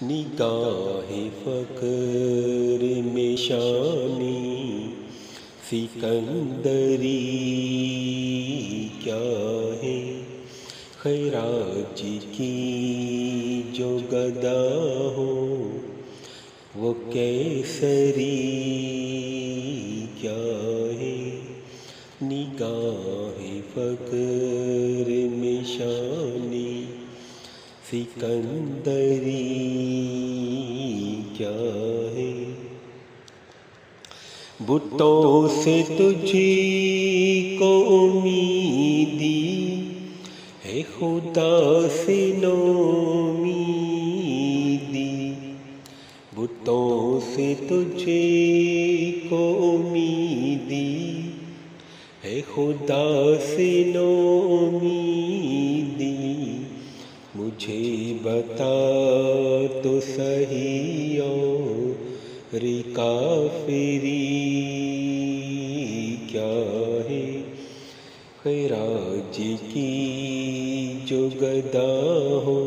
نگاہ فقر میں شانی سکندری کیا ہے، خیراج کی جو گدا ہو وہ کیسری کیا ہے، نگاہ فقر میں شانی سکندری کیا ہے، بتوں سے تجھ کو امیدی ہے، خدا سے نومیدی، بتوں سے تجھ کو امیدی ہے، خدا سے نومیدی، مجھے بتا تو صحیح اور کافری کیا ہے، خیراج کی جو گدا ہو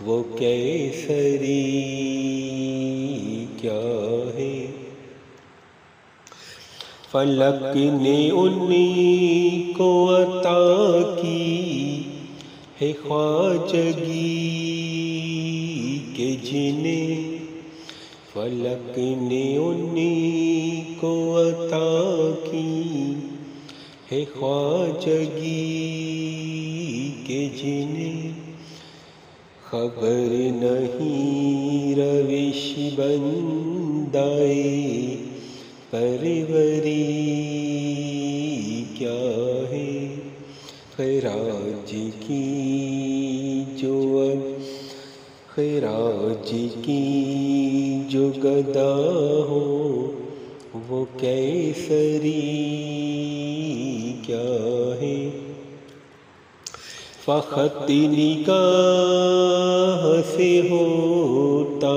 وہ کیسری کیا ہے، فلک نے انہیں کو عطا کی ہے خواجگی کہ جنہیں، فلک نے انہیں کو عطا کی ہے خواجگی کہ جنہیں، خبر نہیں روش بندائے پروری کیا ہے، خیراج کی جو خیراج کی جو گدا ہو وہ کیسری کیا ہے، فقط نگاہ سے ہوتا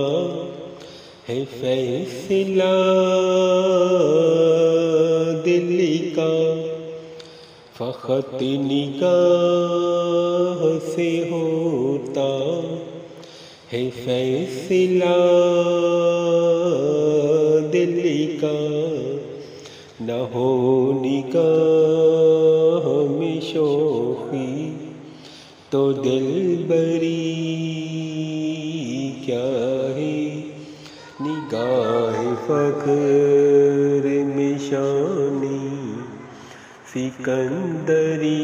ہے فیصلہ دل کا، فقط نگاہ سے ہوتا ہے فیصلہ دل کا، نہ ہو نگاہ میں شوخی تو دلبری کیا ہے، نگاہ فقر میں شانی سکندری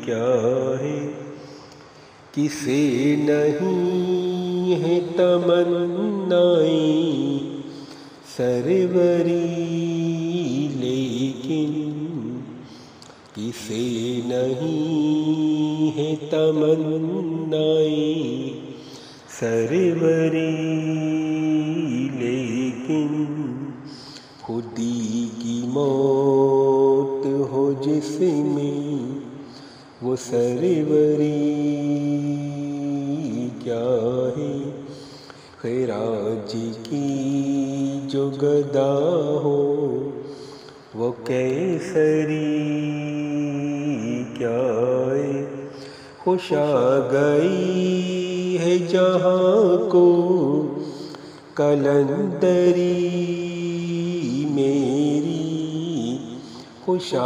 کیا ہے، کسے نہیں ہے تمنائیں سروری، لیکن کسے نہیں ہے تمنائیں سروری، لیکن خودی کی موت ہو جس میں وہ سروری کیا ہے، خیراج کی جو گدا ہو وہ کیسری کیا ہے، خوش آ گئی ہے جہاں کو کلندری میری، خوش آ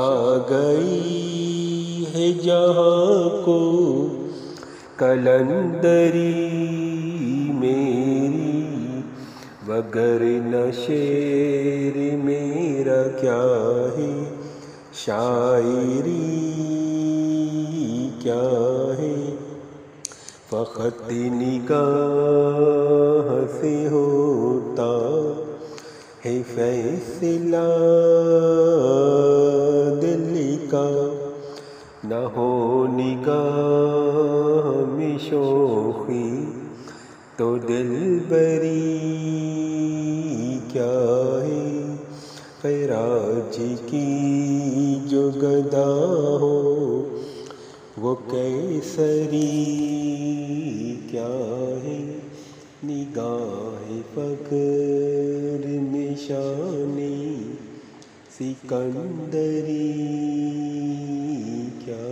گئی ہے جہاں کو کلندری میری، وگرنہ شعر میرا کیا ہے، شاعری کیا ہے، فقط نگاہ سے ہوتا ہے فیصلہ دل کا، نہ ہو نگاہ میں شوخی تو دلبری کیا ہے، خیراج کی جو گدا ہو وہ کیسری کیا ہے، نگاہ فقر میں شانی سکندری کیا